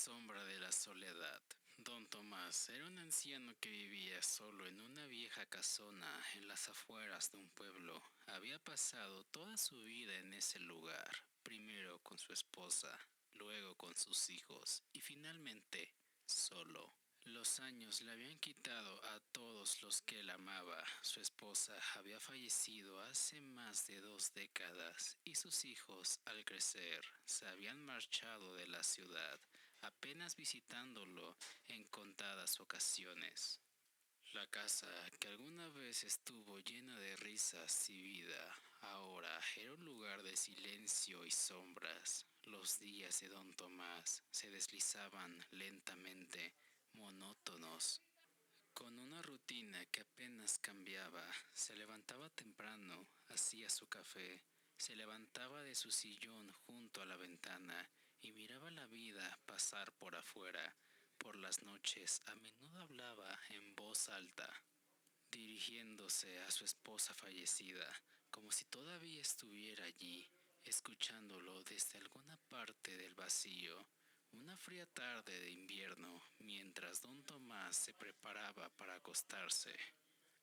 sombra de la soledad. Don Tomás era un anciano que vivía solo en una vieja casona en las afueras de un pueblo. Había pasado toda su vida en ese lugar, primero con su esposa, luego con sus hijos y finalmente solo. Los años le habían quitado a todos los que él amaba. Su esposa había fallecido hace más de 2 décadas y sus hijos, al crecer, se habían marchado de la ciudad, apenas visitándolo en contadas ocasiones. La casa, que alguna vez estuvo llena de risas y vida, ahora era un lugar de silencio y sombras. Los días de don Tomás se deslizaban lentamente, monótonos, con una rutina que apenas cambiaba. Se levantaba temprano, hacía su café, se levantaba de su sillón junto a la ventana y miraba la vida pasar por afuera. Por las noches a menudo hablaba en voz alta, dirigiéndose a su esposa fallecida, como si todavía estuviera allí, escuchándolo desde alguna parte del vacío. Una fría tarde de invierno, mientras don Tomás se preparaba para acostarse,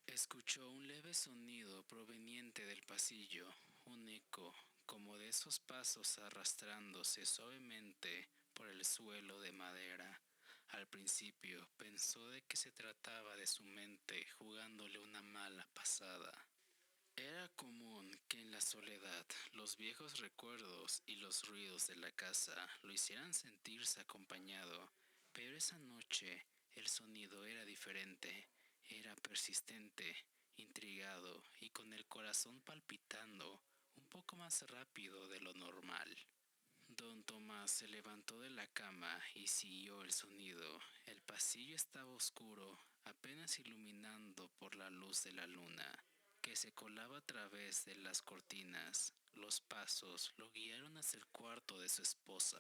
escuchó un leve sonido proveniente del pasillo, un eco, como de esos pasos arrastrándose suavemente por el suelo de madera. Al principio pensó de que se trataba de su mente jugándole una mala pasada. Era común que en la soledad los viejos recuerdos y los ruidos de la casa lo hicieran sentirse acompañado, pero esa noche el sonido era diferente, era persistente, intrigado y con el corazón palpitando un poco más rápido de lo normal. Don Tomás se levantó de la cama y siguió el sonido. El pasillo estaba oscuro, apenas iluminando por la luz de la luna, que se colaba a través de las cortinas. Los pasos lo guiaron hacia el cuarto de su esposa,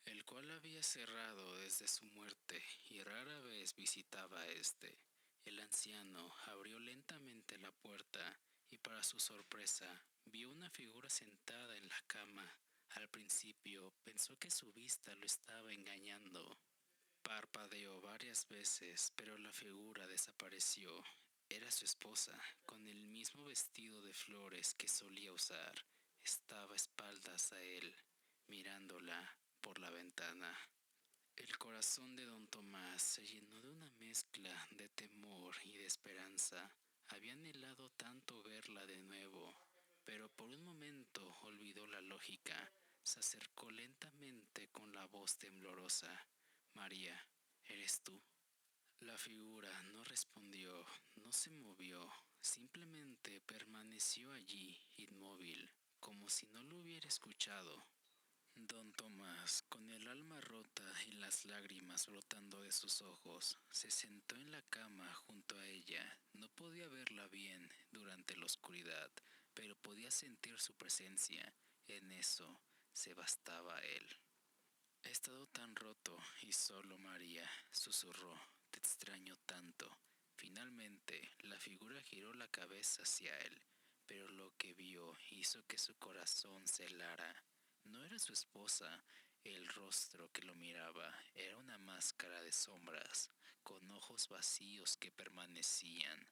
el cual había cerrado desde su muerte y rara vez visitaba a este. El anciano abrió lentamente la puerta y para su sorpresa vio una figura sentada en la cama. Al principio pensó que su vista lo estaba engañando. Parpadeó varias veces, pero la figura desapareció. Era su esposa, con el mismo vestido de flores que solía usar. Estaba a espaldas a él, mirándola por la ventana. El corazón de don Tomás se llenó de una mezcla de temor y de esperanza. Había anhelado tanto verla de nuevo, pero por un momento olvidó la lógica. Se acercó lentamente con la voz temblorosa. María, ¿eres tú? La figura no respondió, no se movió, simplemente permaneció allí, inmóvil, como si no lo hubiera escuchado. Don Tomás, con el alma rota y las lágrimas brotando de sus ojos, se sentó en la cama junto a ella. No podía verla bien durante la oscuridad, pero podía sentir su presencia. En eso se bastaba él. He estado tan roto y solo, María, susurró. Te extraño tanto. Finalmente, la figura giró la cabeza hacia él, pero lo que vio hizo que su corazón se helara. No era su esposa. El rostro que lo miraba era una máscara de sombras, con ojos vacíos que permanecían,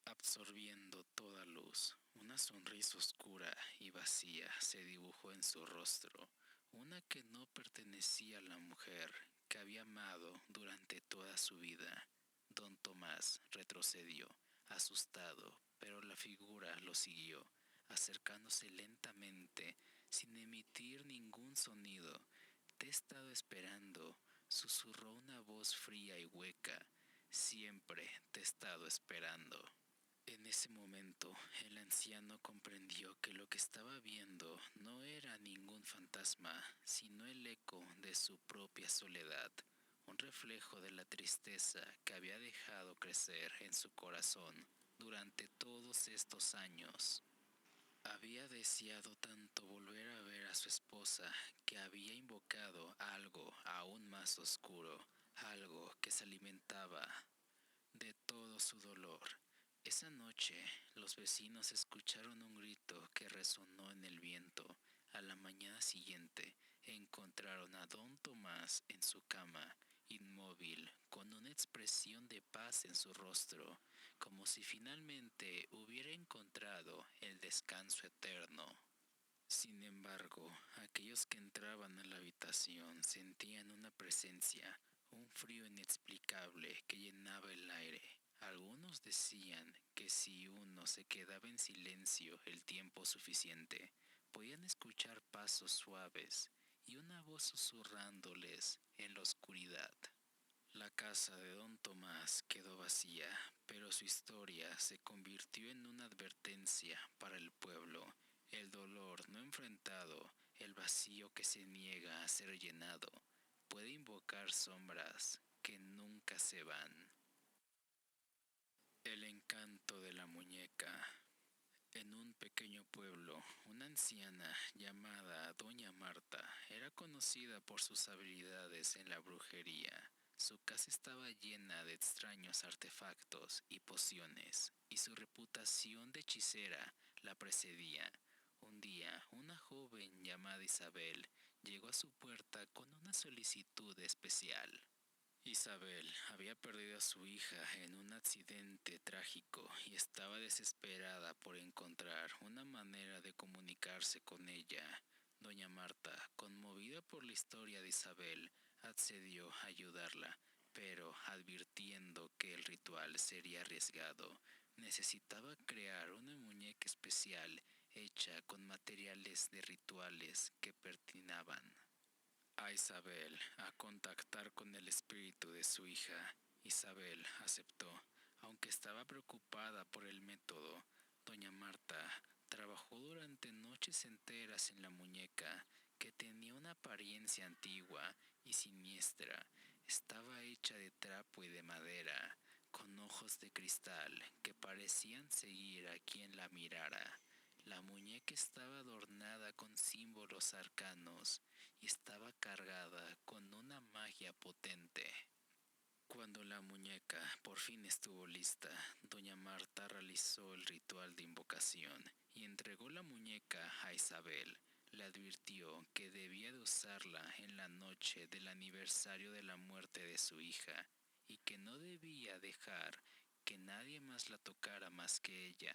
absorbiendo toda luz. Una sonrisa oscura y vacía se dibujó en su rostro, una que no pertenecía a la mujer que había amado durante toda su vida. Don Tomás retrocedió, asustado, pero la figura lo siguió, acercándose lentamente, sin emitir ningún sonido. Te he estado esperando, susurró una voz fría y hueca. Siempre te he estado esperando. En ese momento, el anciano comprendió que lo que estaba viendo no era ningún fantasma, sino el eco de su propia soledad, un reflejo de la tristeza que había dejado crecer en su corazón durante todos estos años. Había deseado tanto volver a ver a su esposa que había invocado algo aún más oscuro, algo que se alimentaba de todo su dolor. Esa noche, los vecinos escucharon un grito que resonó en el viento. A la mañana siguiente, encontraron a don Tomás en su cama, inmóvil, con una expresión de paz en su rostro, como si finalmente hubiera encontrado el descanso eterno. Sin embargo, aquellos que entraban a la habitación sentían una presencia, un frío inexplicable que llenaba el aire. Algunos decían que si uno se quedaba en silencio el tiempo suficiente, podían escuchar pasos suaves y una voz susurrándoles en la oscuridad. La casa de don Tomás quedó vacía, pero su historia se convirtió en una advertencia para el pueblo. El dolor no enfrentado, el vacío que se niega a ser llenado, puede invocar sombras que nunca se van. El encanto de la muñeca. En un pequeño pueblo, una anciana llamada Doña Marta era conocida por sus habilidades en la brujería. Su casa estaba llena de extraños artefactos y pociones, y su reputación de hechicera la precedía. Un día, una joven llamada Isabel llegó a su puerta con una solicitud especial. Isabel había perdido a su hija en un accidente trágico y estaba desesperada por encontrar una manera de comunicarse con ella. Doña Marta, conmovida por la historia de Isabel, accedió a ayudarla, pero advirtiendo que el ritual sería arriesgado, necesitaba crear una muñeca especial hecha con materiales de rituales que pertinaban a Isabel a contactar con el espíritu de su hija. Isabel aceptó, aunque estaba preocupada por el método. Doña Marta trabajó durante noches enteras en la muñeca, que tenía una apariencia antigua y siniestra. Estaba hecha de trapo y de madera, con ojos de cristal que parecían seguir a quien la mirara. La muñeca estaba adornada con símbolos arcanos y estaba cargada con una magia potente. Cuando la muñeca por fin estuvo lista, doña Marta realizó el ritual de invocación y entregó la muñeca a Isabel. Le advirtió que debía de usarla en la noche del aniversario de la muerte de su hija y que no debía dejar que nadie más la tocara más que ella.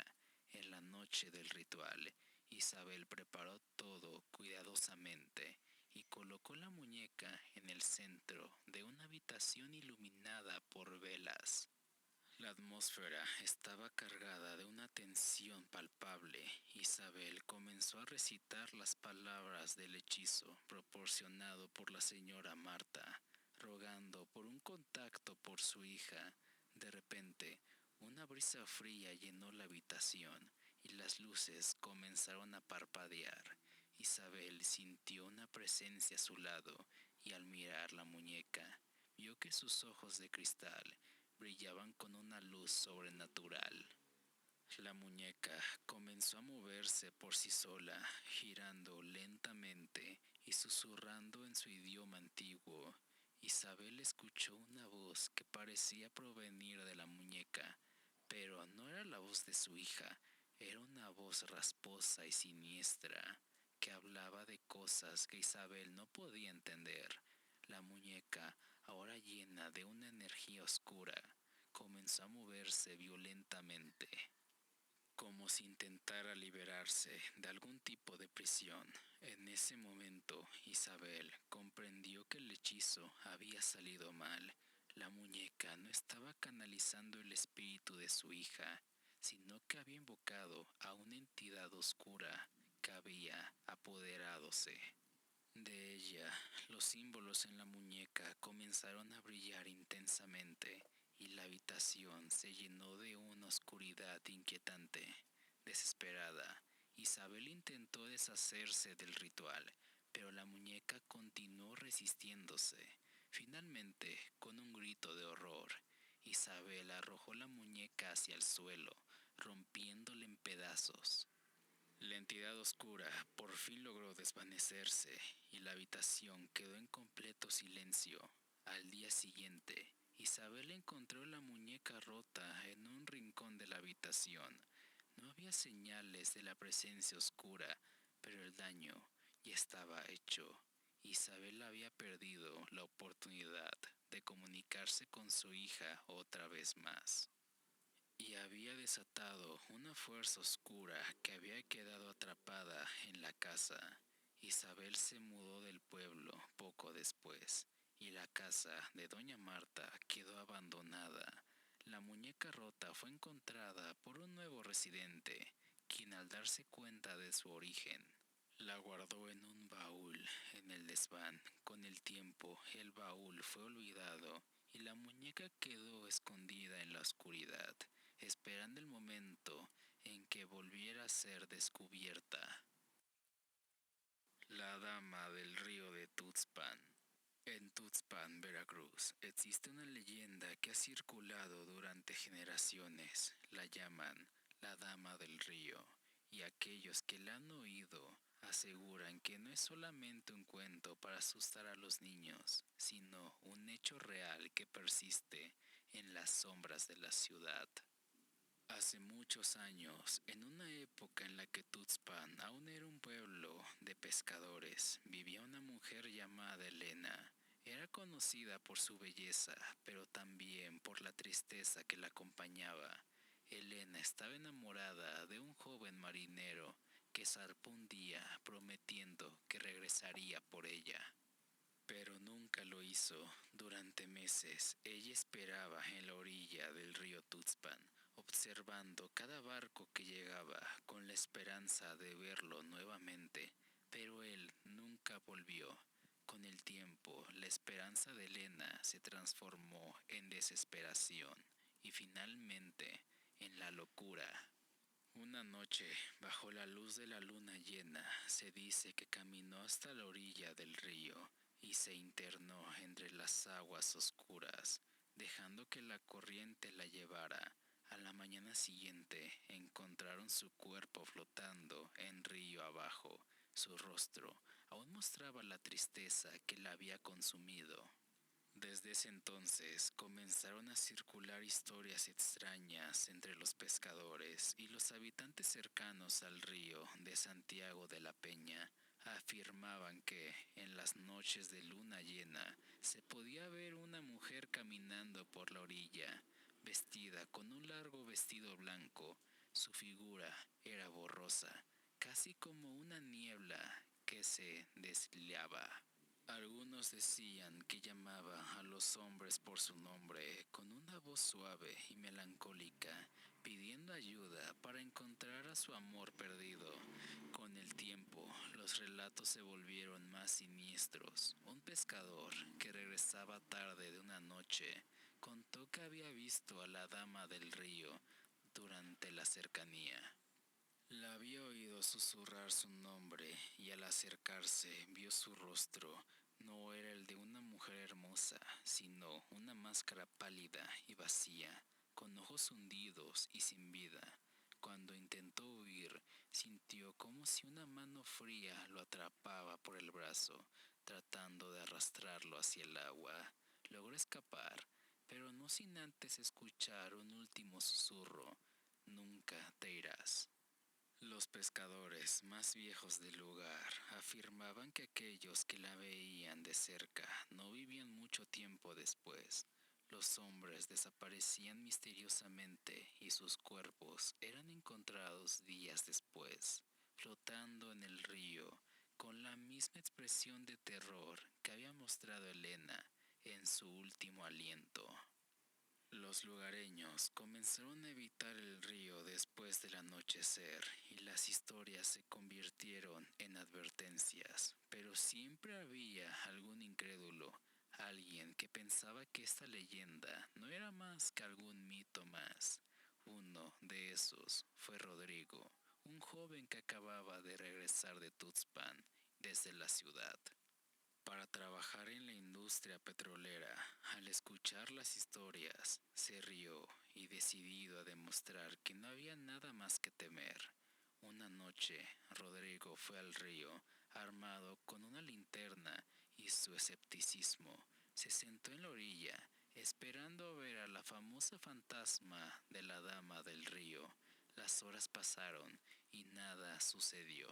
En la noche del ritual, Isabel preparó todo cuidadosamente y colocó la muñeca en el centro de una habitación iluminada por velas. La atmósfera estaba cargada de una tensión palpable. Isabel comenzó a recitar las palabras del hechizo proporcionado por la señora Marta, rogando por un contacto por su hija. De repente, una brisa fría llenó la habitación y las luces comenzaron a parpadear. Isabel sintió una presencia a su lado y al mirar la muñeca, vio que sus ojos de cristal brillaban con una luz sobrenatural. La muñeca comenzó a moverse por sí sola, girando lentamente y susurrando en su idioma antiguo. Isabel escuchó una voz que parecía provenir de la muñeca, pero no era la voz de su hija, era una voz rasposa y siniestra que hablaba de cosas que Isabel no podía entender. La muñeca, ahora llena de una energía oscura, comenzó a moverse violentamente, como si intentara liberarse de algún tipo de prisión. En ese momento, Isabel comprendió que el hechizo había salido mal. La muñeca no estaba canalizando el espíritu de su hija, sino que había invocado a una entidad oscura que había apoderadose de ella. Los símbolos en la muñeca comenzaron a brillar intensamente y la habitación se llenó de una oscuridad inquietante. Desesperada, Isabel intentó deshacerse del ritual, pero la muñeca continuó resistiéndose. Finalmente, con un grito de horror, Isabel arrojó la muñeca hacia el suelo, rompiéndola en pedazos. La entidad oscura por fin logró desvanecerse y la habitación quedó en completo silencio. Al día siguiente, Isabel encontró la muñeca rota en un rincón de la habitación. No había señales de la presencia oscura, pero el daño ya estaba hecho. Isabel había perdido la oportunidad de comunicarse con su hija otra vez más, y había desatado una fuerza oscura que había quedado atrapada en la casa. Isabel se mudó del pueblo poco después, y la casa de doña Marta quedó abandonada. La muñeca rota fue encontrada por un nuevo residente, quien al darse cuenta de su origen, la guardó en un baúl en el desván. Con el tiempo, el baúl fue olvidado y la muñeca quedó escondida en la oscuridad, esperando el momento en que volviera a ser descubierta. La Dama del Río de Tuxpan. En Tuxpan, Veracruz, existe una leyenda que ha circulado durante generaciones. La llaman la Dama del Río, y aquellos que la han oído aseguran que no es solamente un cuento para asustar a los niños, sino un hecho real que persiste en las sombras de la ciudad. Hace muchos años, en una época en la que Tuxpan aún era un pueblo de pescadores, vivía una mujer llamada Elena. Era conocida por su belleza, pero también por la tristeza que la acompañaba. Elena estaba enamorada de un joven marinero que zarpó un día prometiendo que regresaría por ella. Pero nunca lo hizo. Durante meses, ella esperaba en la orilla del río Tuxpan, observando cada barco que llegaba con la esperanza de verlo nuevamente, pero él nunca volvió. Con el tiempo, la esperanza de Elena se transformó en desesperación y finalmente en la locura. Una noche, bajo la luz de la luna llena, se dice que caminó hasta la orilla del río y se internó entre las aguas oscuras, dejando que la corriente la llevara. A la mañana siguiente encontraron su cuerpo flotando en río abajo. Su rostro aún mostraba la tristeza que la había consumido. Desde ese entonces comenzaron a circular historias extrañas entre los pescadores y los habitantes cercanos al río de Santiago de la Peña. Afirmaban que en las noches de luna llena se podía ver una mujer caminando por la orilla, vestida con un largo vestido blanco. Su figura era borrosa, casi como una niebla que se deslizaba. Algunos decían que llamaba a los hombres por su nombre con una voz suave y melancólica, pidiendo ayuda para encontrar a su amor perdido. Con el tiempo, los relatos se volvieron más siniestros. Un pescador que regresaba tarde de una noche contó que había visto a la Dama del Río durante la cercanía. La había oído susurrar su nombre y al acercarse vio su rostro. No era el de una mujer hermosa, sino una máscara pálida y vacía, con ojos hundidos y sin vida. Cuando intentó huir, sintió como si una mano fría lo atrapaba por el brazo, tratando de arrastrarlo hacia el agua. Logró escapar, pero no sin antes escuchar un último susurro: «Nunca te irás». Los pescadores más viejos del lugar afirmaban que aquellos que la veían de cerca no vivían mucho tiempo después. Los hombres desaparecían misteriosamente y sus cuerpos eran encontrados días después, flotando en el río, con la misma expresión de terror que había mostrado Elena en su último aliento. Los lugareños comenzaron a evitar el río después del anochecer y las historias se convirtieron en advertencias, pero siempre había algún incrédulo, alguien que pensaba que esta leyenda no era más que algún mito más. Uno de esos fue Rodrigo, un joven que acababa de regresar de Tuxpan desde la ciudad para trabajar en la industria petrolera. Al escuchar las historias, se rió y decidido a demostrar que no había nada más que temer. Una noche, Rodrigo fue al río, armado con una linterna y su escepticismo. Se sentó en la orilla, esperando ver a la famosa fantasma de la Dama del Río. Las horas pasaron y nada sucedió.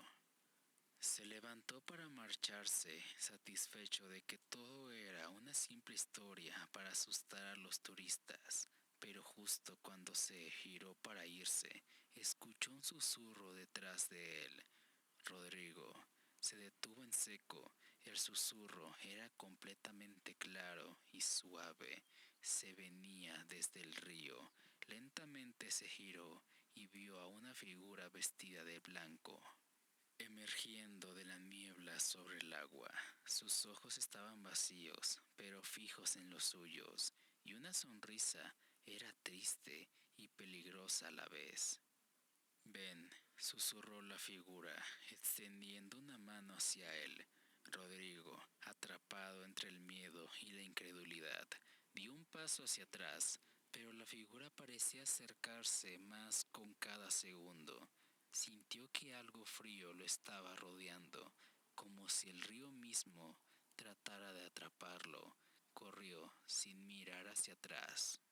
Se levantó para marcharse, satisfecho de que todo era una simple historia para asustar a los turistas, pero justo cuando se giró para irse, escuchó un susurro detrás de él. Rodrigo se detuvo en seco. El susurro era completamente claro y suave. Se venía desde el río. Lentamente se giró y vio a una figura vestida de blanco emergiendo de la niebla sobre el agua. Sus ojos estaban vacíos, pero fijos en los suyos, y una sonrisa era triste y peligrosa a la vez. Ven, susurró la figura, extendiendo una mano hacia él. Rodrigo, atrapado entre el miedo y la incredulidad, dio un paso hacia atrás, pero la figura parecía acercarse más con cada segundo. Sintió que algo frío lo estaba rodeando, como si el río mismo tratara de atraparlo. Corrió sin mirar hacia atrás.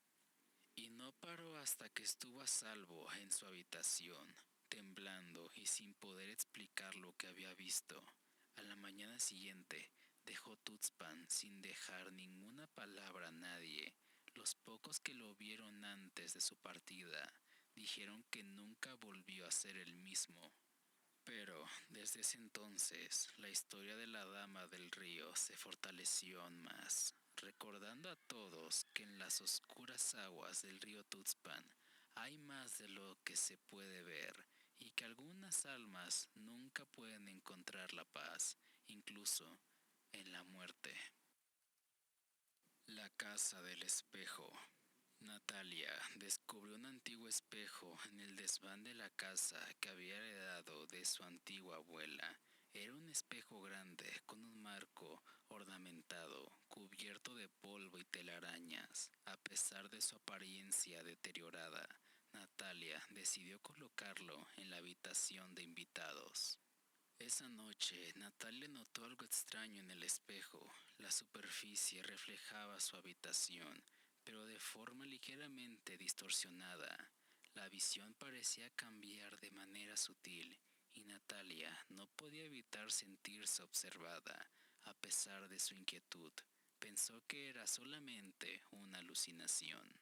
Y no paró hasta que estuvo a salvo en su habitación, temblando y sin poder explicar lo que había visto. A la mañana siguiente dejó Tuxpan sin dejar ninguna palabra a nadie. Los pocos que lo vieron antes de su partida dijeron que nunca volvió a ser el mismo. Pero desde ese entonces, la historia de la Dama del Río se fortaleció aún más, recordando a todos que en las oscuras aguas del río Tuxpan hay más de lo que se puede ver y que algunas almas nunca pueden encontrar la paz, incluso en la muerte. La casa del espejo. Natalia descubrió un antiguo espejo en el desván de la casa que había heredado de su antigua abuela. Era un espejo grande con un marco ornamentado, cubierto de polvo y telarañas. A pesar de su apariencia deteriorada, Natalia decidió colocarlo en la habitación de invitados. Esa noche, Natalia notó algo extraño en el espejo. La superficie reflejaba su habitación, pero de forma ligeramente distorsionada. La visión parecía cambiar de manera sutil, y Natalia no podía evitar sentirse observada. A pesar de su inquietud, pensó que era solamente una alucinación.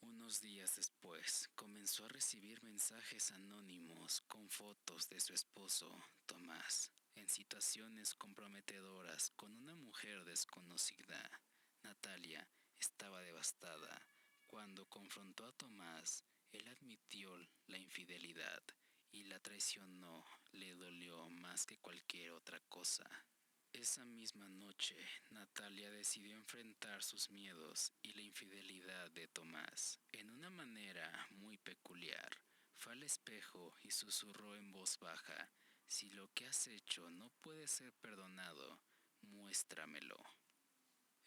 Unos días después, comenzó a recibir mensajes anónimos con fotos de su esposo, Tomás, en situaciones comprometedoras con una mujer desconocida. Natalia estaba devastada. Cuando confrontó a Tomás, él admitió la infidelidad y la traicionó. Le dolió más que cualquier otra cosa. Esa misma noche, Natalia decidió enfrentar sus miedos y la infidelidad de Tomás en una manera muy peculiar. Fue al espejo y susurró en voz baja: «Si lo que has hecho no puede ser perdonado, muéstramelo».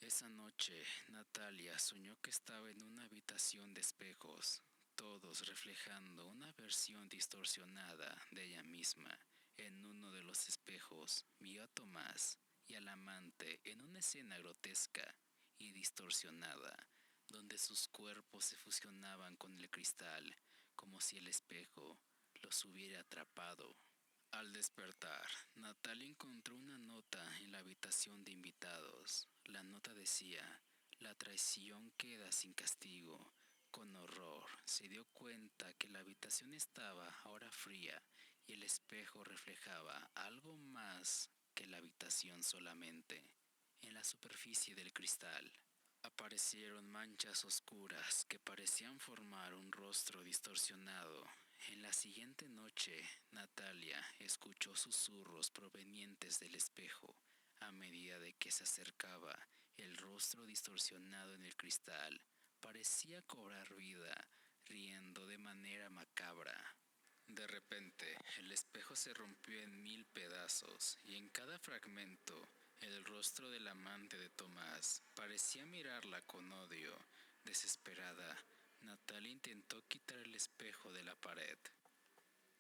Esa noche, Natalia soñó que estaba en una habitación de espejos, todos reflejando una versión distorsionada de ella misma. En uno de los espejos vio a Tomás y al amante en una escena grotesca y distorsionada, donde sus cuerpos se fusionaban con el cristal, como si el espejo los hubiera atrapado. Al despertar, Natalia encontró una nota en la habitación de invitados. La nota decía: «La traición queda sin castigo». Con horror, se dio cuenta que la habitación estaba ahora fría y el espejo reflejaba algo más que la habitación solamente. En la superficie del cristal aparecieron manchas oscuras que parecían formar un rostro distorsionado. En la siguiente noche, Natalia escuchó susurros provenientes del espejo. A medida de que se acercaba, el rostro distorsionado en el cristal parecía cobrar vida, riendo de manera macabra. De repente, el espejo se rompió en 1000 pedazos y en cada fragmento, el rostro del amante de Tomás parecía mirarla con odio. Desesperada, Natalia intentó quitar el espejo de la pared,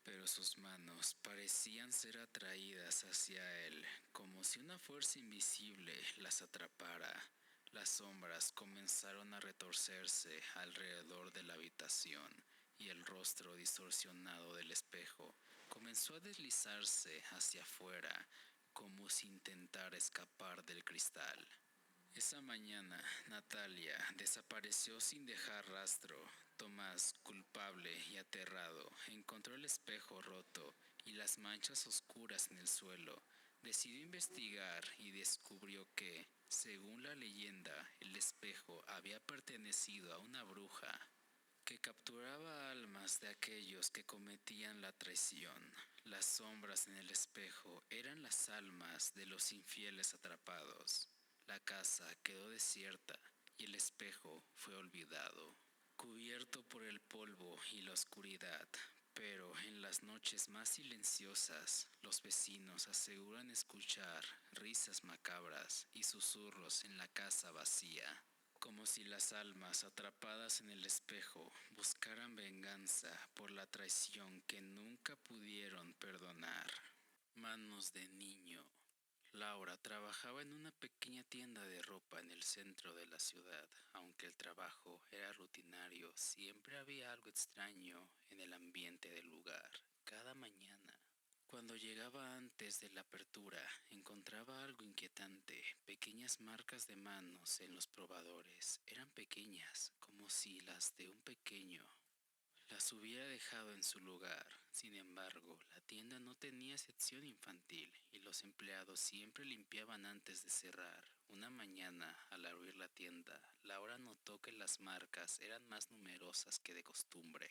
pero sus manos parecían ser atraídas hacia él, como si una fuerza invisible las atrapara. Las sombras comenzaron a retorcerse alrededor de la habitación y el rostro distorsionado del espejo comenzó a deslizarse hacia afuera como si intentara escapar del cristal. Esa mañana, Natalia desapareció sin dejar rastro. Tomás, culpable y aterrado, encontró el espejo roto y las manchas oscuras en el suelo. Decidió investigar y descubrió que, según la leyenda, el espejo había pertenecido a una bruja que capturaba almas de aquellos que cometían la traición. Las sombras en el espejo eran las almas de los infieles atrapados. La casa quedó desierta y el espejo fue olvidado, cubierto por el polvo y la oscuridad. Pero en las noches más silenciosas, los vecinos aseguran escuchar risas macabras y susurros en la casa vacía, como si las almas atrapadas en el espejo buscaran venganza por la traición que nunca pudieron perdonar. Manos de niño. Laura trabajaba en una pequeña tienda de ropa en el centro de la ciudad. Aunque el trabajo era rutinario, siempre había algo extraño en el ambiente del lugar. Cada mañana, cuando llegaba antes de la apertura, encontraba algo inquietante. Pequeñas marcas de manos en los probadores. Eran pequeñas, como si las de un pequeño las hubiera dejado en su lugar. Sin embargo, la tienda no tenía sección infantil y los empleados siempre limpiaban antes de cerrar. Una mañana, al abrir la tienda, Laura notó que las marcas eran más numerosas que de costumbre,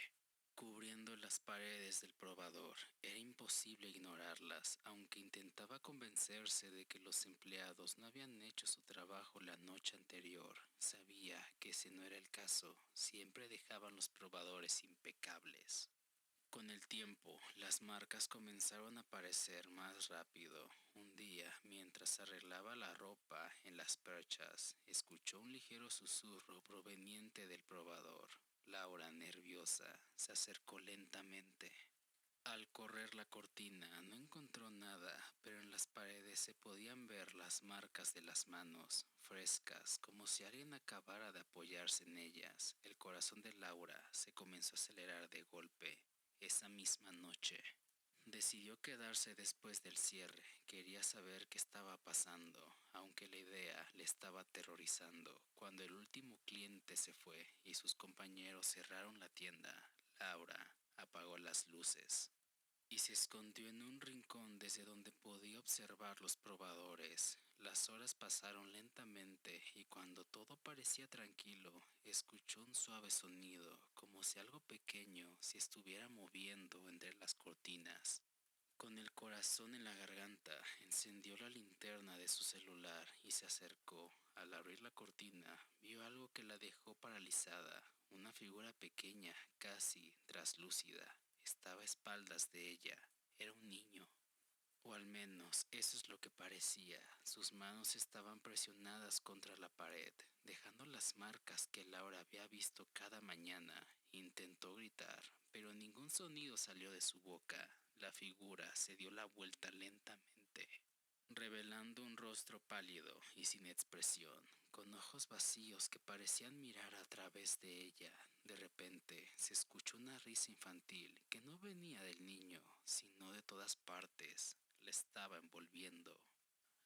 cubriendo las paredes del probador. Era imposible ignorarlas, aunque intentaba convencerse de que los empleados no habían hecho su trabajo la noche anterior. Sabía que ese no era el caso, siempre dejaban los probadores impecables. Con el tiempo, las marcas comenzaron a aparecer más rápido. Un día, mientras arreglaba la ropa en las perchas, escuchó un ligero susurro proveniente del probador. Laura, nerviosa, se acercó lentamente. Al correr la cortina no encontró nada, pero en las paredes se podían ver las marcas de las manos, frescas, como si alguien acabara de apoyarse en ellas. El corazón de Laura se comenzó a acelerar de golpe. Esa misma noche, decidió quedarse después del cierre. Quería saber qué estaba pasando, aunque la idea le estaba aterrorizando. Cuando el último cliente se fue y sus compañeros cerraron la tienda, Laura apagó las luces y se escondió en un rincón desde donde podía observar los probadores. Las horas pasaron lentamente y cuando todo parecía tranquilo, escuchó un suave sonido, como si algo pequeño se estuviera moviendo entre las cortinas. Con el corazón en la garganta, encendió la linterna de su celular y se acercó. Al abrir la cortina, vio algo que la dejó paralizada. Una figura pequeña, casi traslúcida, estaba a espaldas de ella. Era un niño. O al menos eso es lo que parecía. Sus manos estaban presionadas contra la pared, dejando las marcas que Laura había visto cada mañana. Intentó gritar, pero ningún sonido salió de su boca. La figura se dio la vuelta lentamente, revelando un rostro pálido y sin expresión, con ojos vacíos que parecían mirar a través de ella. De repente se escuchó una risa infantil que no venía del niño, sino de todas partes. La estaba envolviendo.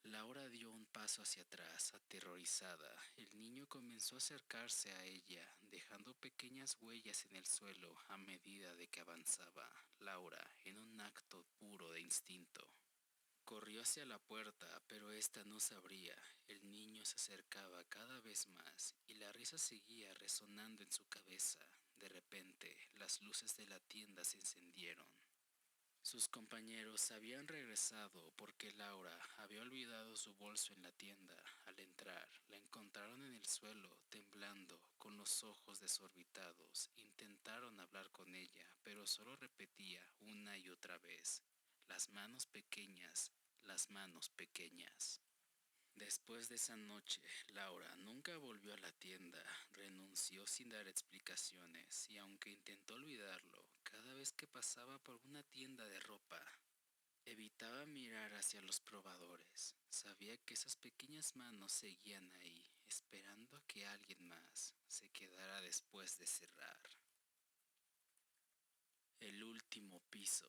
Laura dio un paso hacia atrás, aterrorizada. El niño comenzó a acercarse a ella, dejando pequeñas huellas en el suelo a medida de que avanzaba. Laura, en un acto puro de instinto, corrió hacia la puerta, pero ésta no se abría. El niño se acercaba cada vez más y la risa seguía resonando en su cabeza. De repente, las luces de la tienda se encendieron. Sus compañeros habían regresado porque Laura había olvidado su bolso en la tienda. Al entrar, la encontraron en el suelo, temblando, con los ojos desorbitados. Intentaron hablar con ella, pero solo repetía una y otra vez: las manos pequeñas, las manos pequeñas. Después de esa noche, Laura nunca volvió a la tienda. Renunció sin dar explicaciones y aunque intentó olvidarlo, cada vez que pasaba por una tienda de ropa, evitaba mirar hacia los probadores. Sabía que esas pequeñas manos seguían ahí, esperando a que alguien más se quedara después de cerrar. El último piso.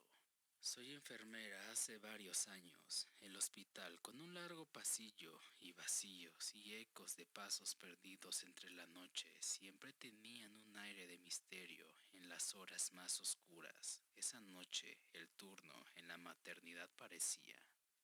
Soy enfermera hace varios años. El hospital, con un largo pasillo y vacíos y ecos de pasos perdidos entre la noche, siempre tenían un aire de misterio en las horas más oscuras. Esa noche, el turno en la maternidad parecía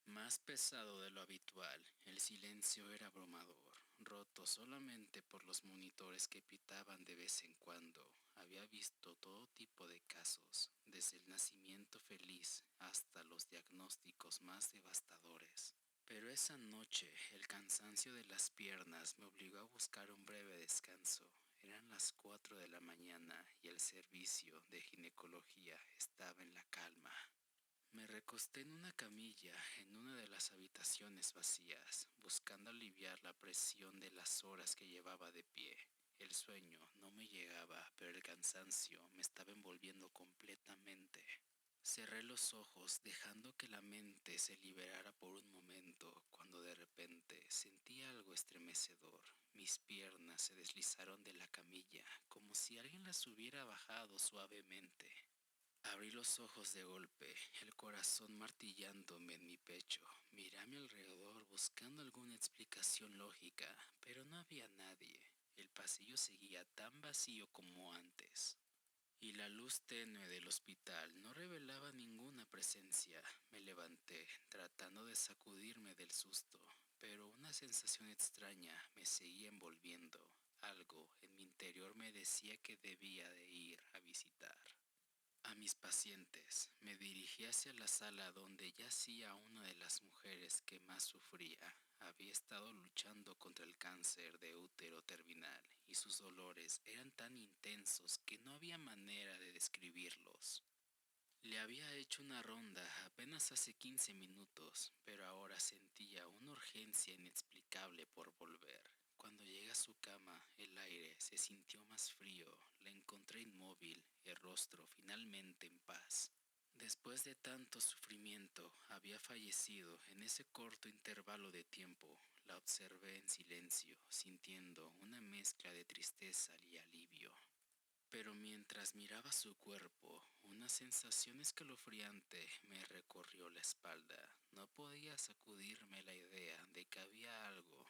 más pesado de lo habitual. El silencio era abrumador, roto solamente por los monitores que pitaban de vez en cuando. Había visto todo tipo de casos, desde el nacimiento feliz hasta los diagnósticos más devastadores. Pero esa noche el cansancio de las piernas me obligó a buscar un breve descanso. Eran las 4 de la mañana y el servicio de ginecología estaba en la calma. Me recosté en una camilla en una de las habitaciones vacías, buscando aliviar la presión de las horas que llevaba de pie. El sueño no me llegaba, pero el cansancio me estaba envolviendo completamente. Cerré los ojos, dejando que la mente se liberara por un momento, cuando de repente sentí algo estremecedor. Mis piernas se deslizaron de la camilla, como si alguien las hubiera bajado suavemente. Abrí los ojos de golpe, el corazón martillándome en mi pecho. Miré a mi alrededor buscando alguna explicación lógica, pero no había nadie. El pasillo seguía tan vacío como antes. Y la luz tenue del hospital no revelaba ninguna presencia. Me levanté, tratando de sacudirme del susto, pero una sensación extraña me seguía envolviendo. Algo en mi interior me decía que debía de ir a visitar a mis pacientes. Me dirigí hacia la sala donde yacía una de las mujeres que más sufría. Había estado luchando contra el cáncer de útero terminal y sus dolores eran tan intensos que no había manera de describirlos. Le había hecho una ronda apenas hace 15 minutos, pero ahora sentía una urgencia inexplicable por volver. Cuando llegué a su cama, el aire se sintió más frío. La encontré inmóvil, el rostro finalmente en paz. Después de tanto sufrimiento, había fallecido en ese corto intervalo de tiempo. La observé en silencio, sintiendo una mezcla de tristeza y alivio. Pero mientras miraba su cuerpo, una sensación escalofriante me recorrió la espalda. No podía sacudirme la idea de que había algo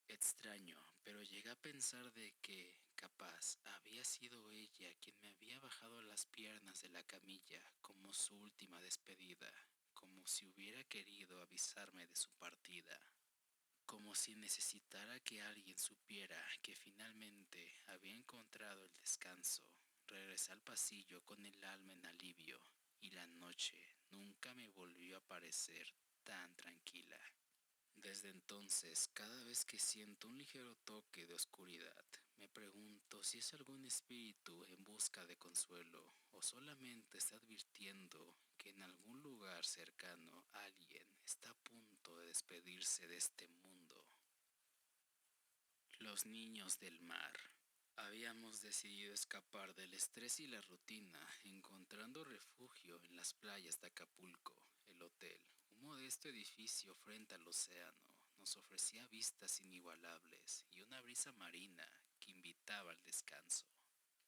extraño, pero llegué a pensar de que, capaz, había sido ella quien me había bajado las piernas de la camilla como su última despedida, como si hubiera querido avisarme de su partida. Como si necesitara que alguien supiera que finalmente había encontrado el descanso. Regresé al pasillo con el alma en alivio, y la noche nunca me volvió a parecer tan tranquila. Desde entonces, cada vez que siento un ligero toque de oscuridad, me pregunto si es algún espíritu en busca de consuelo o solamente está advirtiendo que en algún lugar cercano alguien está a punto de despedirse de este mundo. Los niños del mar. Habíamos decidido escapar del estrés y la rutina, encontrando refugio en las playas de Acapulco. El hotel, un modesto edificio frente al océano, nos ofrecía vistas inigualables y una brisa marina que invitaba al descanso.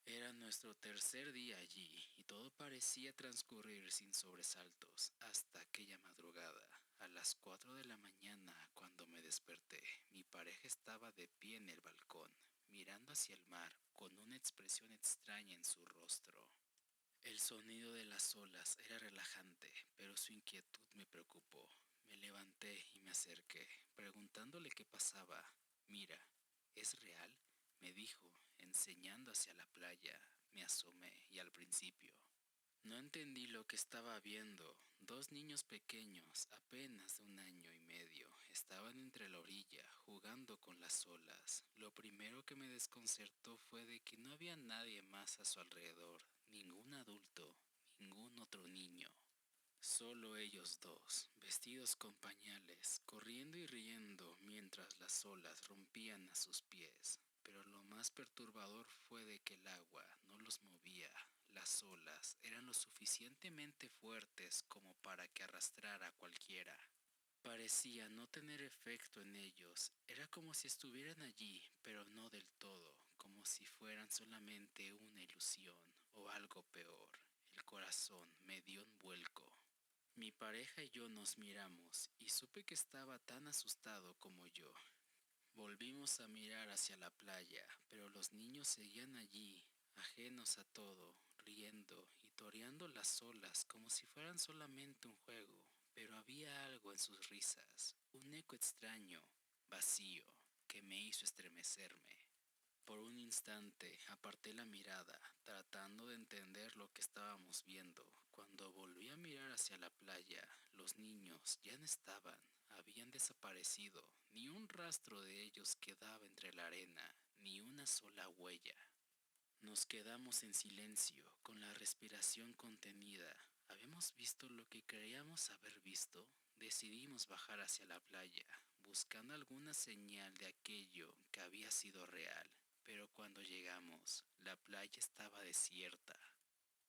Era nuestro tercer día allí y todo parecía transcurrir sin sobresaltos hasta aquella madrugada. A las 4 de la mañana, cuando me desperté, mi pareja estaba de pie en el balcón, mirando hacia el mar con una expresión extraña en su rostro. El sonido de las olas era relajante, pero su inquietud me preocupó. Me levanté y me acerqué, preguntándole qué pasaba. Mira, ¿es real?, me dijo, enseñando hacia la playa. Me asomé y al principio no entendí lo que estaba viendo. Dos niños pequeños, apenas de 1 año y medio, estaban entre la orilla, jugando con las olas. Lo primero que me desconcertó fue de que no había nadie más a su alrededor, ningún adulto, ningún otro niño. Solo ellos dos, vestidos con pañales, corriendo y riendo mientras las olas rompían a sus pies. Pero lo más perturbador fue de que el agua no los movía. Las olas eran lo suficientemente fuertes como para que arrastrara a cualquiera. Parecía no tener efecto en ellos. Era como si estuvieran allí, pero no del todo, como si fueran solamente una ilusión o algo peor. El corazón me dio un vuelco. Mi pareja y yo nos miramos y supe que estaba tan asustado como yo. Volvimos a mirar hacia la playa, pero los niños seguían allí, ajenos a todo, riendo y toreando las olas como si fueran solamente un juego, pero había algo en sus risas, un eco extraño, vacío, que me hizo estremecerme. Por un instante aparté la mirada, tratando de entender lo que estábamos viendo. Cuando volví a mirar hacia la playa, los niños ya no estaban, habían desaparecido. Ni un rastro de ellos quedaba entre la arena, ni una sola huella. Nos quedamos en silencio, con la respiración contenida. ¿Habíamos visto lo que creíamos haber visto? Decidimos bajar hacia la playa, buscando alguna señal de aquello que había sido real. Pero cuando llegamos, la playa estaba desierta.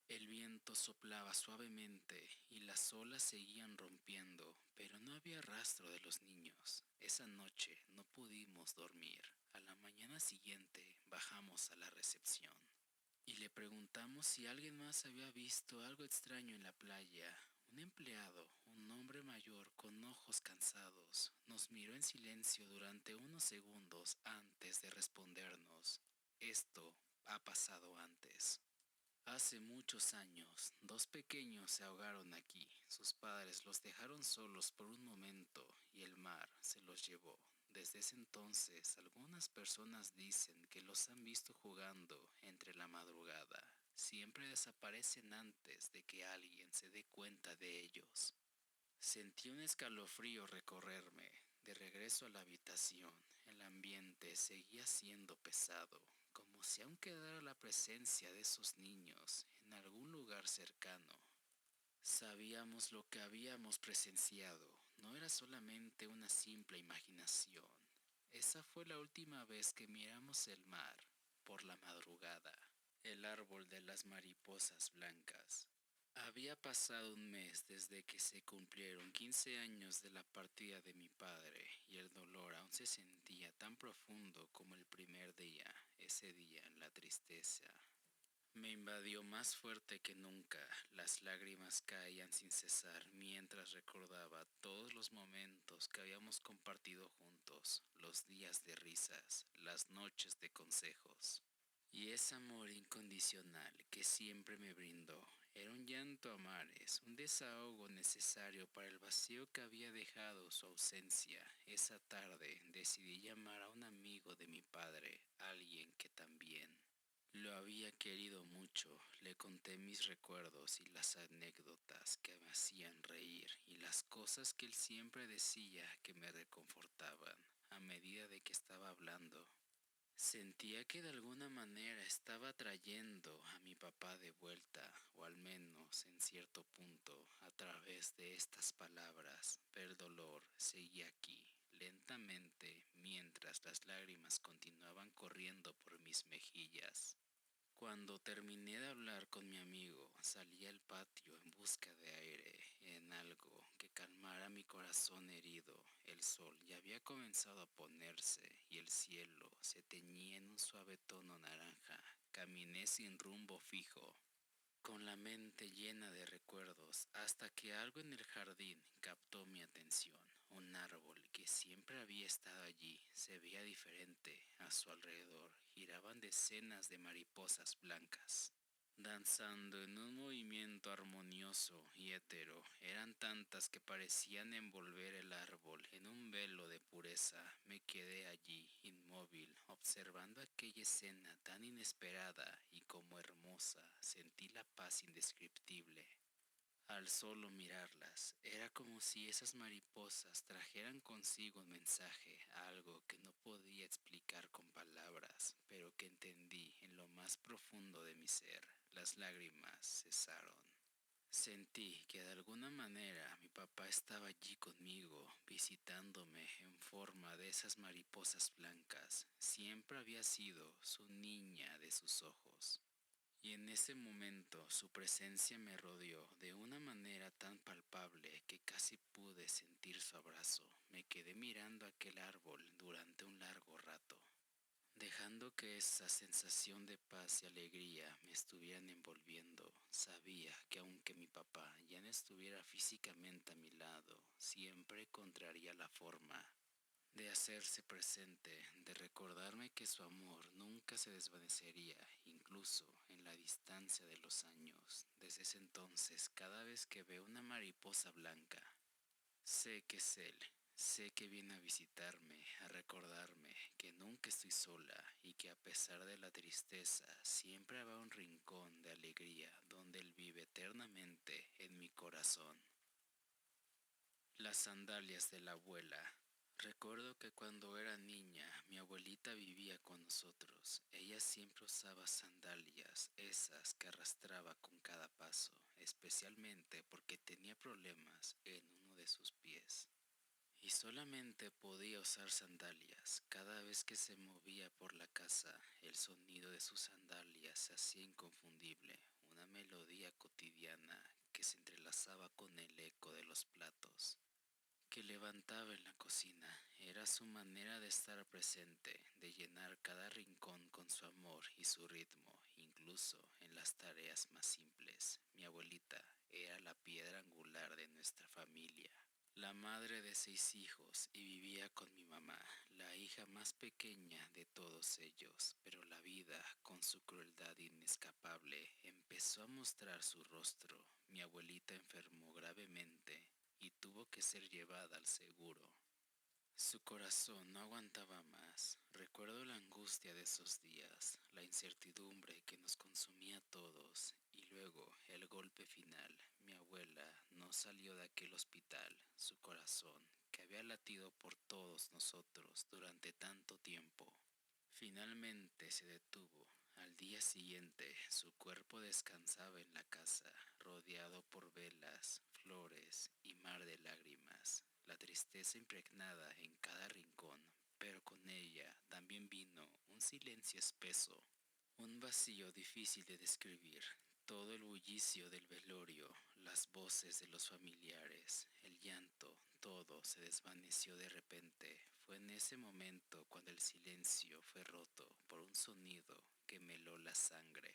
El viento soplaba suavemente y las olas seguían rompiendo, pero no había rastro de los niños. Esa noche no pudimos dormir. A la mañana siguiente bajamos a la recepción y le preguntamos si alguien más había visto algo extraño en la playa. Un empleado, un hombre mayor con ojos cansados, nos miró en silencio durante unos segundos antes de respondernos: esto ha pasado antes. Hace muchos años, dos pequeños se ahogaron aquí. Sus padres los dejaron solos por un momento y el mar se los llevó. Desde ese entonces, algunas personas dicen que los han visto jugando entre la madrugada. Siempre desaparecen antes de que alguien se dé cuenta de ellos. Sentí un escalofrío recorrerme. De regreso a la habitación, el ambiente seguía siendo pesado, como si aún quedara la presencia de esos niños en algún lugar cercano. Sabíamos lo que habíamos presenciado, no era solamente una simple imaginación. Esa fue la última vez que miramos el mar por la madrugada. El árbol de las mariposas blancas. Había pasado un mes desde que se cumplieron 15 años de la partida de mi padre y el dolor aún se sentía tan profundo como el primer día. Ese día la tristeza me invadió más fuerte que nunca. Las lágrimas caían sin cesar mientras recordaba todos los momentos que habíamos compartido juntos, los días de risas, las noches de consejos. Y ese amor incondicional que siempre me brindó era un llanto a mares, un desahogo necesario para el vacío que había dejado su ausencia. Esa tarde decidí llamar a un amigo de mi padre, alguien que también lo había querido mucho. Le conté mis recuerdos y las anécdotas que me hacían reír y las cosas que él siempre decía que me reconfortaban. A medida de que estaba hablando, sentía que de alguna manera estaba trayendo a mi papá de vuelta, o al menos en cierto punto, a través de estas palabras. Pero el dolor seguía aquí, lentamente, mientras las lágrimas continuaban corriendo por mis mejillas. Cuando terminé de hablar con mi amigo, salí al patio en busca de aire, en algo que calmara mi corazón herido. El sol ya había comenzado a ponerse y el cielo se teñía en un suave tono naranja. Caminé sin rumbo fijo, con la mente llena de recuerdos, hasta que algo en el jardín captó mi atención. Un árbol que siempre había estado allí se veía diferente. A su alrededor giraban decenas de mariposas blancas, danzando en un movimiento armonioso y hétero. Eran tantas que parecían envolver el árbol en un velo de pureza. Me quedé allí, inmóvil, observando aquella escena tan inesperada y como hermosa. Sentí la paz indescriptible al solo mirarlas. Era como si esas mariposas trajeran consigo un mensaje, algo que no podía explicar con palabras, pero que entendí en lo más profundo de mi ser. Las lágrimas cesaron. Sentí que de alguna manera mi papá estaba allí conmigo, visitándome en forma de esas mariposas blancas. Siempre había sido su niña de sus ojos. Y en ese momento su presencia me rodeó de una manera tan palpable que casi pude sentir su abrazo. Me quedé mirando aquel árbol durante un largo rato, dejando Recuerdo que esa sensación de paz y alegría me estuvieran envolviendo. Sabía que aunque mi papá ya no estuviera físicamente a mi lado, siempre encontraría la forma de hacerse presente, de recordarme que su amor nunca se desvanecería, incluso en la distancia de los años. Desde ese entonces, cada vez que veo una mariposa blanca, sé que es él, sé que viene a visitarme, a recordarme que nunca estoy sola y que a pesar de la tristeza, siempre habrá un rincón de alegría donde él vive eternamente en mi corazón. Las sandalias de la abuela. Recuerdo que cuando era niña, mi abuelita vivía con nosotros. Ella siempre usaba sandalias, esas que arrastraba con cada paso, especialmente porque tenía problemas en uno de sus pies. Y solamente podía usar sandalias. Cada vez que se movía por la casa, el sonido de sus sandalias se hacía inconfundible, una melodía cotidiana que se entrelazaba con el eco de los platos que levantaba en la cocina. Era su manera de estar presente, de llenar cada rincón con su amor y su ritmo, incluso en las tareas más simples. Mi abuelita era la piedra angular de nuestra familia, la madre de 6 hijos, y vivía con mi mamá, la hija más pequeña de todos ellos. Pero la vida, con su crueldad inescapable, empezó a mostrar su rostro. Mi abuelita enfermó gravemente y tuvo que ser llevada al seguro. Su corazón no aguantaba más. Recuerdo la angustia de esos días, la incertidumbre que nos consumía a todos, y luego el golpe final. Mi abuela no salió de aquel hospital. Su corazón, que había latido por todos nosotros durante tanto tiempo, finalmente se detuvo. Al día siguiente, su cuerpo descansaba en la casa, rodeado por velas, flores y mar de lágrimas, la tristeza impregnada en cada rincón, pero con ella también vino un silencio espeso, un vacío difícil de describir. Todo el bullicio del velorio, las voces de los familiares, el llanto, todo se desvaneció de repente. Fue en ese momento cuando el silencio fue roto por un sonido que me heló la sangre.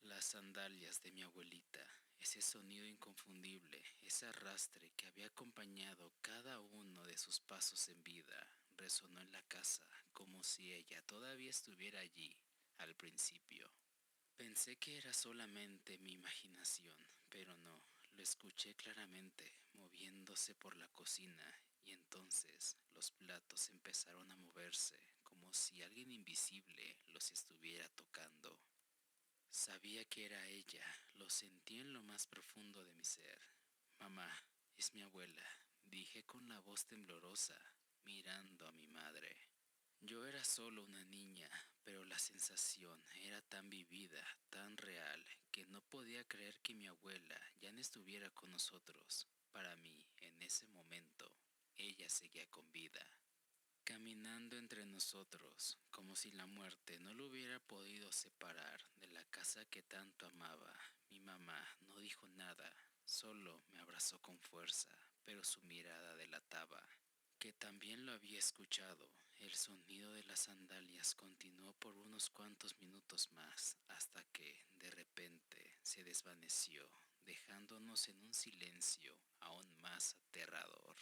Las sandalias de mi abuelita, ese sonido inconfundible, ese arrastre que había acompañado cada uno de sus pasos en vida, resonó en la casa como si ella todavía estuviera allí al principio. Pensé que era solamente mi imaginación, pero no, lo escuché claramente, moviéndose por la cocina, y entonces los platos empezaron a moverse, como si alguien invisible los estuviera tocando. Sabía que era ella, lo sentí en lo más profundo de mi ser. Mamá, es mi abuela, dije con la voz temblorosa, mirando a mi madre. Yo era solo una niña, pero la sensación era tan vivida, tan real, que no podía creer que mi abuela ya no estuviera con nosotros. Para mí, en ese momento, ella seguía con vida, caminando entre nosotros, como si la muerte no lo hubiera podido separar de la casa que tanto amaba. Mi mamá no dijo nada, solo me abrazó con fuerza, pero su mirada delataba que también lo había escuchado. El sonido de las sandalias continuó por unos cuantos minutos más, hasta que, de repente, se desvaneció, dejándonos en un silencio aún más aterrador.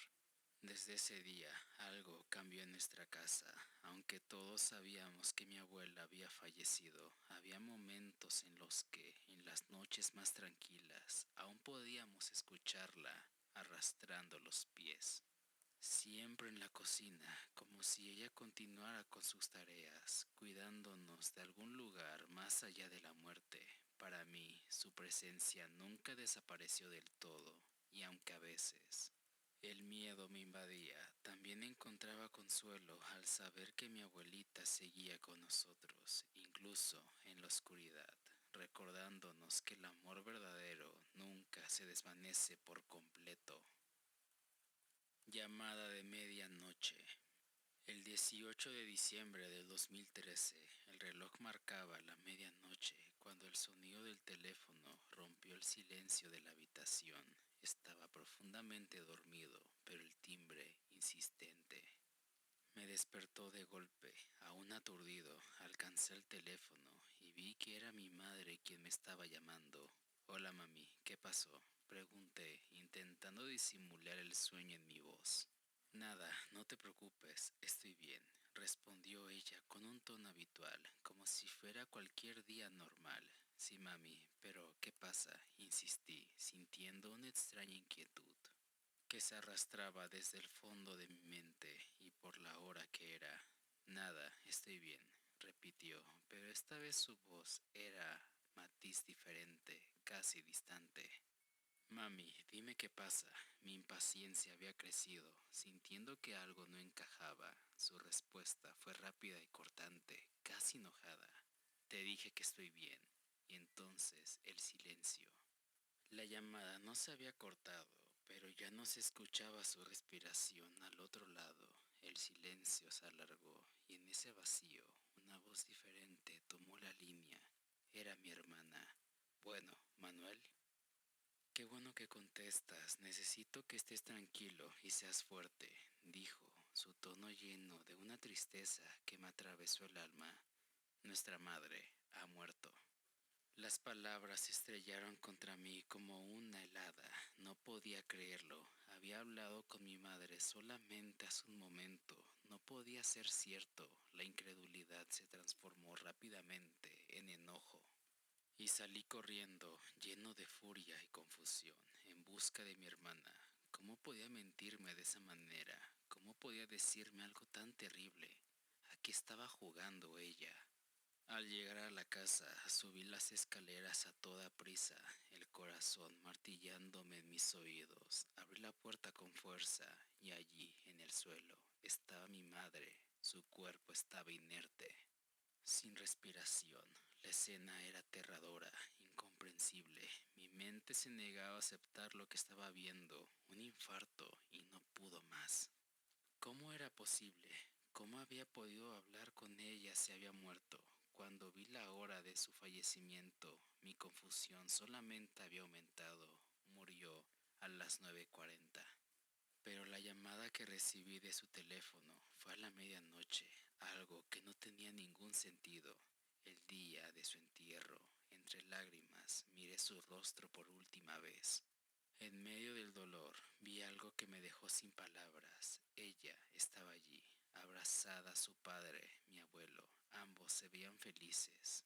Desde ese día, algo cambió en nuestra casa. Aunque todos sabíamos que mi abuela había fallecido, había momentos en los que, en las noches más tranquilas, aún podíamos escucharla arrastrando los pies. Siempre en la cocina, como si ella continuara con sus tareas, cuidándonos de algún lugar más allá de la muerte. Para mí, su presencia nunca desapareció del todo, y aunque a veces el miedo me invadía, también encontraba consuelo al saber que mi abuelita seguía con nosotros, incluso en la oscuridad, recordándonos que el amor verdadero nunca se desvanece por completo. Llamada de medianoche. El 18 de diciembre del 2013, el reloj marcaba la medianoche cuando el sonido del teléfono rompió el silencio de la habitación. Estaba profundamente dormido, pero el timbre, insistente, me despertó de golpe. Aún aturdido, alcancé Alcé el teléfono y vi que era mi madre quien me estaba llamando. Hola mami, ¿qué pasó? Pregunté, intentando disimular el sueño en mi voz. Nada, no te preocupes, estoy bien, respondió ella con un tono habitual, como si fuera cualquier día normal. Sí, mami, pero ¿qué pasa? Insistí, sintiendo una extraña inquietud que se arrastraba desde el fondo de mi mente y por la hora que era. Nada, estoy bien, repitió, pero esta vez su voz era matiz diferente, casi distante. Mami, dime qué pasa. Mi impaciencia había crecido, sintiendo que algo no encajaba. Su respuesta fue rápida y cortante, casi enojada. Te dije que estoy bien. Y entonces el silencio. La llamada no se había cortado, pero ya no se escuchaba su respiración al otro lado. El silencio se alargó y en ese vacío una voz diferente tomó la línea. Era mi hermana. Bueno, Manuel. Qué bueno que contestas. Necesito que estés tranquilo y seas fuerte, dijo, su tono lleno de una tristeza que me atravesó el alma. Nuestra madre ha muerto. Las palabras se estrellaron contra mí como una helada. No podía creerlo. Había hablado con mi madre solamente hace un momento. No podía ser cierto. La incredulidad se transformó rápidamente en enojo. Y salí corriendo, lleno de furia y confusión, en busca de mi hermana. ¿Cómo podía mentirme de esa manera? ¿Cómo podía decirme algo tan terrible? ¿A qué estaba jugando ella? Al llegar a la casa, subí las escaleras a toda prisa, el corazón martillándome en mis oídos. Abrí la puerta con fuerza y allí, en el suelo, estaba mi madre. Su cuerpo estaba inerte, sin respiración. La escena era aterradora, incomprensible. Mi mente se negaba a aceptar lo que estaba viendo, un infarto, y no pudo más. ¿Cómo era posible? ¿Cómo había podido hablar con ella si había muerto? Cuando vi la hora de su fallecimiento, mi confusión solamente había aumentado. Murió a las 9:40. Pero la llamada que recibí de su teléfono fue a la medianoche, algo que no tenía ningún sentido. El día de su entierro, entre lágrimas, miré su rostro por última vez. En medio del dolor, vi algo que me dejó sin palabras. Ella estaba allí, abrazada a su padre, mi abuelo. Ambos se veían felices,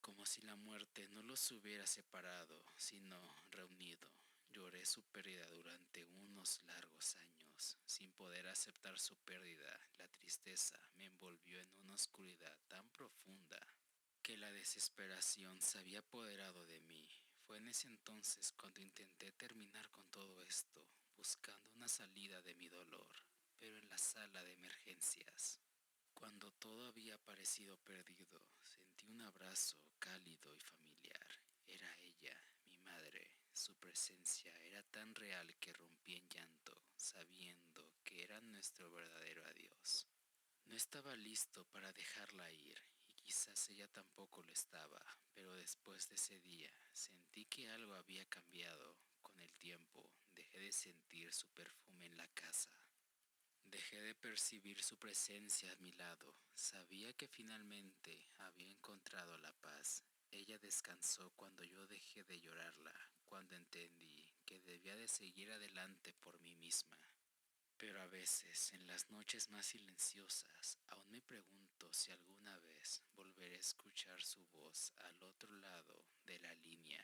como si la muerte no los hubiera separado, sino reunido. Lloré su pérdida durante unos largos años, sin poder aceptar su pérdida. La tristeza me envolvió en una oscuridad tan profunda que la desesperación se había apoderado de mí. Fue en ese entonces cuando intenté terminar con todo esto, buscando una salida de mi dolor, pero en la sala de emergencias. Cuando todo había parecido perdido, sentí un abrazo cálido y familiar. Era ella, mi madre. Su presencia era tan real que rompí en llanto, sabiendo que era nuestro verdadero adiós. No estaba listo para dejarla ir, y quizás ella tampoco lo estaba, pero después de ese día sentí que algo había cambiado. Con el tiempo dejé de sentir su perfume en la casa. Dejé de percibir su presencia a mi lado. Sabía que finalmente había encontrado la paz. Ella descansó cuando yo dejé de llorarla, cuando entendí que debía de seguir adelante por mí misma. Pero a veces, en las noches más silenciosas, aún me pregunto si alguna vez volveré a escuchar su voz al otro lado de la línea.